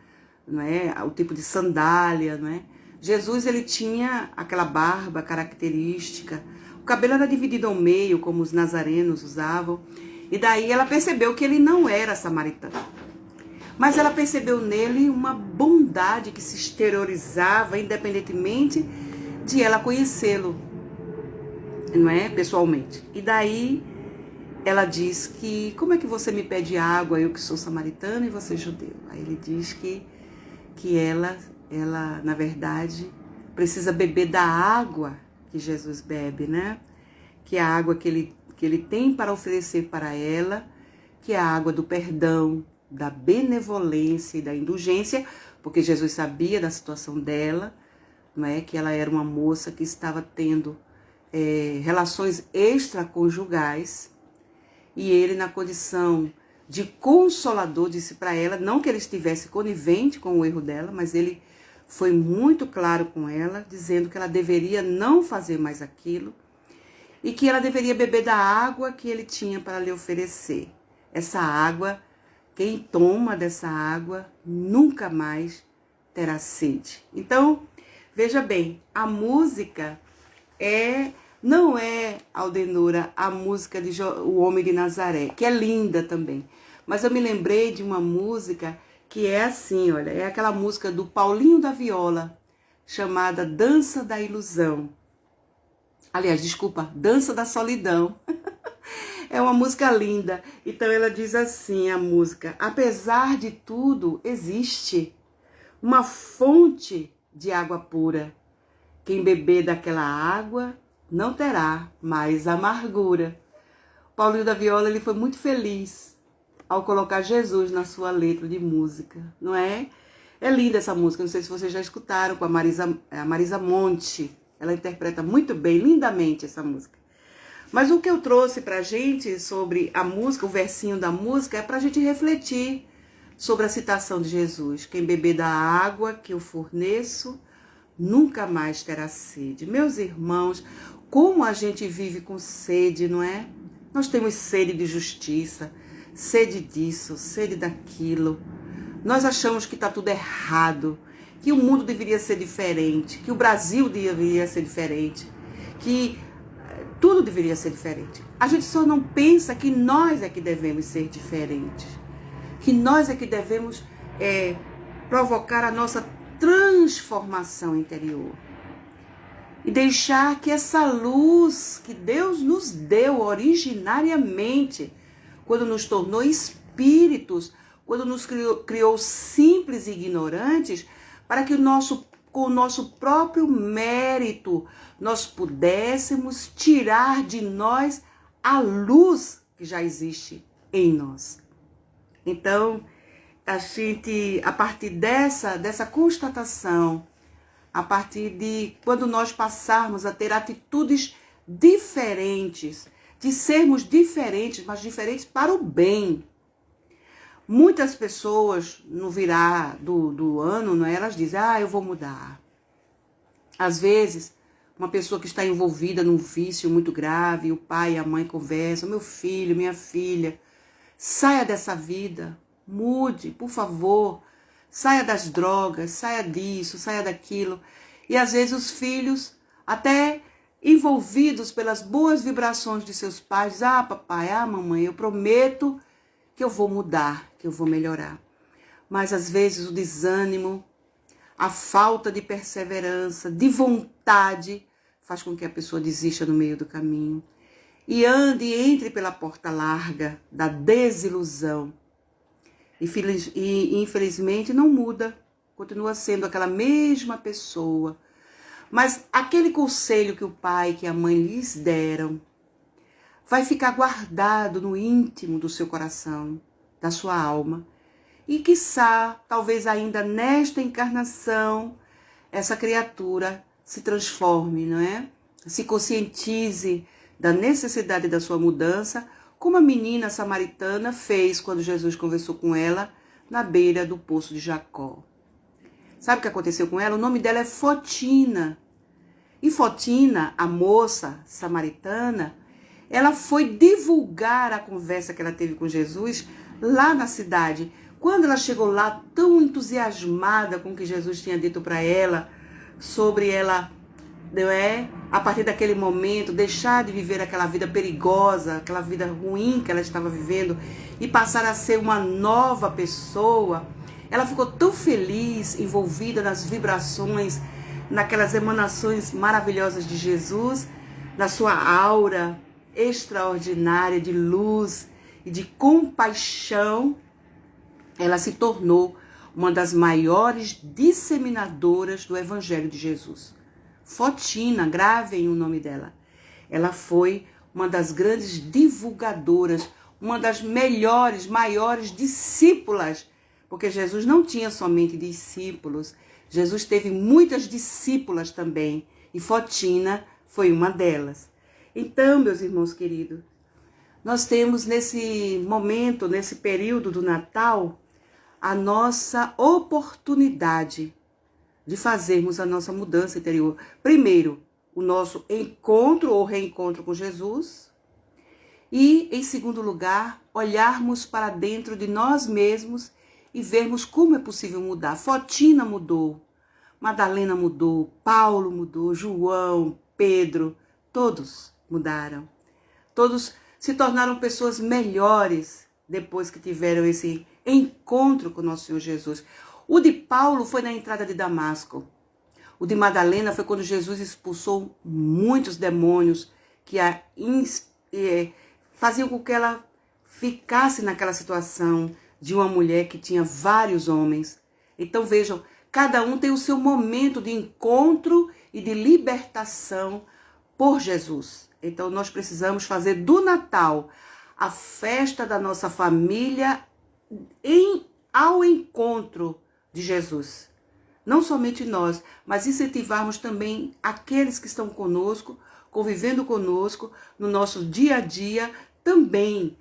não é? O tipo de sandália, não é? Jesus, ele tinha aquela barba característica. O cabelo era dividido ao meio, como os nazarenos usavam. E daí ela percebeu que ele não era samaritano. Mas ela percebeu nele uma bondade que se exteriorizava independentemente de ela conhecê-lo, não é? Pessoalmente. E daí ela diz que, como é que você me pede água, eu que sou samaritano e você judeu? Aí ele diz que ela, na verdade, precisa beber da água que Jesus bebe, né? Que é a água que ele tem para oferecer para ela, que é a água do perdão, da benevolência e da indulgência, porque Jesus sabia da situação dela, não é? Que ela era uma moça que estava tendo relações extraconjugais, e ele, na condição de consolador, disse para ela, não que ele estivesse conivente com o erro dela, mas ele foi muito claro com ela, dizendo que ela deveria não fazer mais aquilo e que ela deveria beber da água que ele tinha para lhe oferecer. Essa água, quem toma dessa água nunca mais terá sede. Então, veja bem, a música não é, Aldenora, a música de O Homem de Nazaré, que é linda também. Mas eu me lembrei de uma música que é assim, olha, é aquela música do Paulinho da Viola, chamada Dança da Ilusão. Aliás, desculpa, Dança da Solidão. É uma música linda. Então ela diz assim, a música: apesar de tudo, existe uma fonte de água pura. Quem beber daquela água não terá mais amargura. Paulinho da Viola, ele foi muito feliz ao colocar Jesus na sua letra de música, não é? É linda essa música, não sei se vocês já escutaram, com a Marisa Monte. Ela interpreta muito bem, lindamente essa música. Mas o que eu trouxe pra gente sobre a música, o versinho da música, é pra gente refletir sobre a citação de Jesus. Quem beber da água que eu forneço, nunca mais terá sede. Meus irmãos, como a gente vive com sede, não é? Nós temos sede de justiça, sede disso, sede daquilo. Nós achamos que está tudo errado, que o mundo deveria ser diferente, que o Brasil deveria ser diferente, que tudo deveria ser diferente. A gente só não pensa que nós é que devemos ser diferentes. Que nós é que devemos provocar a nossa transformação interior. E deixar que essa luz que Deus nos deu originariamente, quando nos tornou espíritos, quando nos criou simples e ignorantes, para que com o nosso próprio mérito nós pudéssemos tirar de nós a luz que já existe em nós. Então, a partir dessa constatação, a partir de quando nós passarmos a ter atitudes diferentes, de sermos diferentes, mas diferentes para o bem. Muitas pessoas, no virar do ano, não é? Elas dizem, eu vou mudar. Às vezes, uma pessoa que está envolvida num vício muito grave, o pai e a mãe conversam, meu filho, minha filha, saia dessa vida, mude, por favor, saia das drogas, saia disso, saia daquilo. E às vezes os filhos, até envolvidos pelas boas vibrações de seus pais, dizem, papai, mamãe, eu prometo que eu vou mudar, que eu vou melhorar. Mas às vezes o desânimo, a falta de perseverança, de vontade, faz com que a pessoa desista no meio do caminho e entre pela porta larga da desilusão. E infelizmente não muda, continua sendo aquela mesma pessoa. Mas aquele conselho que o pai, que a mãe lhes deram, vai ficar guardado no íntimo do seu coração, da sua alma. E quiçá, talvez ainda nesta encarnação, essa criatura se transforme, não é? Se conscientize da necessidade da sua mudança, como a menina samaritana fez quando Jesus conversou com ela na beira do poço de Jacó. Sabe o que aconteceu com ela? O nome dela é Fotina. E Fotina, a moça samaritana, ela foi divulgar a conversa que ela teve com Jesus lá na cidade. Quando ela chegou lá, tão entusiasmada com o que Jesus tinha dito para ela, sobre ela, não é? A partir daquele momento, deixar de viver aquela vida perigosa, aquela vida ruim que ela estava vivendo e passar a ser uma nova pessoa. Ela ficou tão feliz, envolvida nas vibrações, naquelas emanações maravilhosas de Jesus, na sua aura extraordinária de luz e de compaixão. Ela se tornou uma das maiores disseminadoras do Evangelho de Jesus. Fotina, gravem o nome dela. Ela foi uma das grandes divulgadoras, uma das melhores, maiores discípulas, porque Jesus não tinha somente discípulos, Jesus teve muitas discípulas também, e Fotina foi uma delas. Então, meus irmãos queridos, nós temos nesse momento, nesse período do Natal, a nossa oportunidade de fazermos a nossa mudança interior. Primeiro, o nosso encontro ou reencontro com Jesus. E, em segundo lugar, olharmos para dentro de nós mesmos e vermos como é possível mudar. Fotina mudou, Madalena mudou, Paulo mudou, João, Pedro, todos mudaram. Todos se tornaram pessoas melhores depois que tiveram esse encontro com o nosso Senhor Jesus. O de Paulo foi na entrada de Damasco. O de Madalena foi quando Jesus expulsou muitos demônios que faziam com que ela ficasse naquela situação de uma mulher que tinha vários homens. Então vejam, cada um tem o seu momento de encontro e de libertação por Jesus. Então nós precisamos fazer do Natal a festa da nossa família ao encontro de Jesus. Não somente nós, mas incentivarmos também aqueles que estão conosco, convivendo conosco no nosso dia a dia, também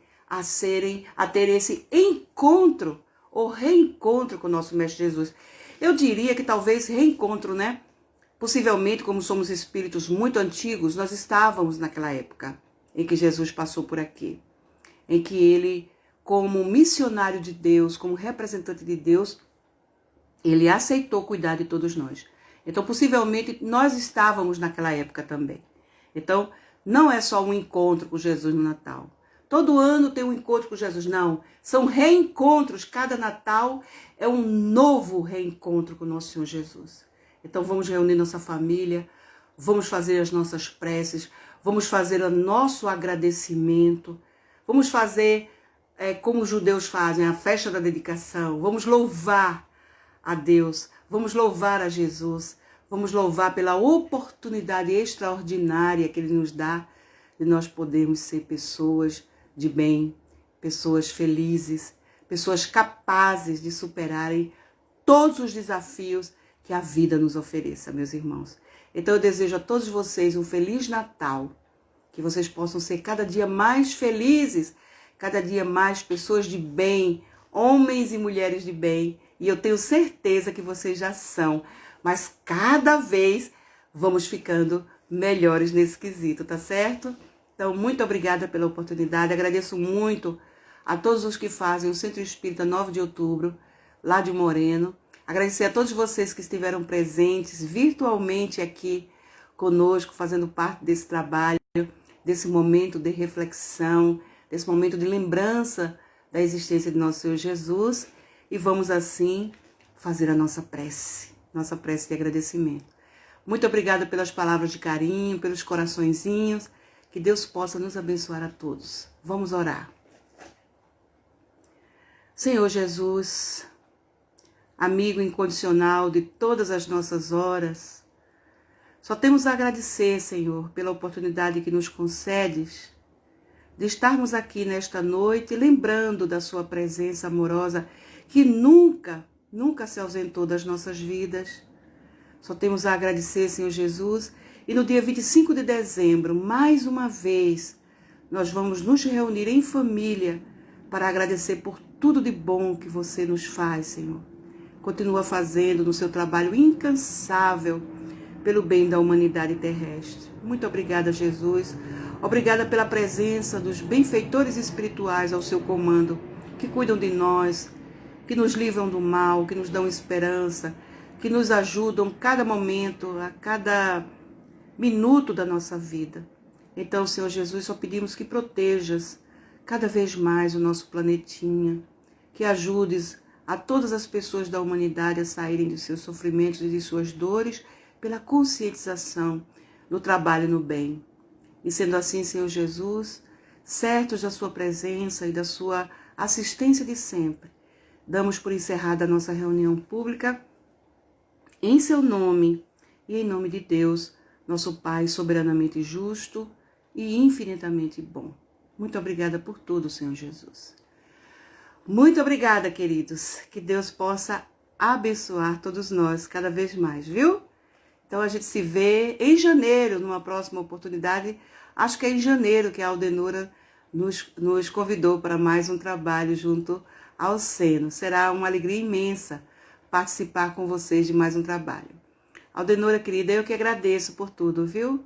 a ter esse encontro ou reencontro com o nosso Mestre Jesus. Eu diria que talvez reencontro, né? Possivelmente, como somos espíritos muito antigos, nós estávamos naquela época em que Jesus passou por aqui, em que ele, como missionário de Deus, como representante de Deus, ele aceitou cuidar de todos nós. Então, possivelmente, nós estávamos naquela época também. Então, não é só um encontro com Jesus no Natal. Todo ano tem um encontro com Jesus. Não, são reencontros. Cada Natal é um novo reencontro com o nosso Senhor Jesus. Então vamos reunir nossa família, vamos fazer as nossas preces, vamos fazer o nosso agradecimento, vamos fazer como os judeus fazem, a festa da dedicação. Vamos louvar a Deus, vamos louvar a Jesus, vamos louvar pela oportunidade extraordinária que Ele nos dá de nós podermos ser pessoas de bem, pessoas felizes, pessoas capazes de superarem todos os desafios que a vida nos ofereça, meus irmãos. Então eu desejo a todos vocês um Feliz Natal, que vocês possam ser cada dia mais felizes, cada dia mais pessoas de bem, homens e mulheres de bem, e eu tenho certeza que vocês já são, mas cada vez vamos ficando melhores nesse quesito, tá certo? Então, muito obrigada pela oportunidade, agradeço muito a todos os que fazem o Centro Espírita 9 de Outubro, lá de Moreno. Agradecer a todos vocês que estiveram presentes virtualmente aqui conosco, fazendo parte desse trabalho, desse momento de reflexão, desse momento de lembrança da existência de nosso Senhor Jesus. E vamos assim fazer a nossa prece de agradecimento. Muito obrigada pelas palavras de carinho, pelos coraçõezinhos. Que Deus possa nos abençoar a todos. Vamos orar. Senhor Jesus, amigo incondicional de todas as nossas horas, só temos a agradecer, Senhor, pela oportunidade que nos concedes de estarmos aqui nesta noite, lembrando da sua presença amorosa que nunca se ausentou das nossas vidas. Só temos a agradecer, Senhor Jesus, e no dia 25 de dezembro, mais uma vez, nós vamos nos reunir em família para agradecer por tudo de bom que você nos faz, Senhor. Continua fazendo no seu trabalho incansável pelo bem da humanidade terrestre. Muito obrigada, Jesus. Obrigada pela presença dos benfeitores espirituais ao seu comando, que cuidam de nós, que nos livram do mal, que nos dão esperança, que nos ajudam cada momento, a cada minuto da nossa vida. Então, Senhor Jesus, só pedimos que protejas cada vez mais o nosso planetinha, que ajudes a todas as pessoas da humanidade a saírem de seus sofrimentos e de suas dores pela conscientização no trabalho no bem. E sendo assim, Senhor Jesus, certos da sua presença e da sua assistência de sempre, damos por encerrada a nossa reunião pública em seu nome e em nome de Deus, nosso Pai soberanamente justo e infinitamente bom. Muito obrigada por tudo, Senhor Jesus. Muito obrigada, queridos. Que Deus possa abençoar todos nós cada vez mais, viu? Então a gente se vê em janeiro, numa próxima oportunidade. Acho que é em janeiro que a Aldenora nos convidou para mais um trabalho junto ao Seno. Será uma alegria imensa participar com vocês de mais um trabalho. Aldenora, querida, eu que agradeço por tudo, viu?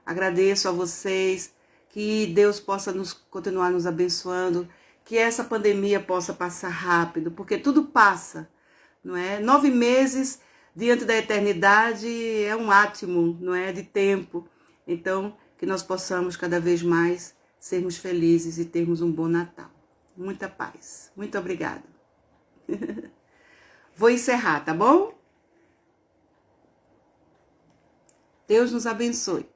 Agradeço a vocês, que Deus possa continuar nos abençoando, que essa pandemia possa passar rápido, porque tudo passa, não é? 9 meses diante da eternidade é um átimo, não é? De tempo. Então, que nós possamos cada vez mais sermos felizes e termos um bom Natal. Muita paz. Muito obrigada. Vou encerrar, tá bom? Deus nos abençoe.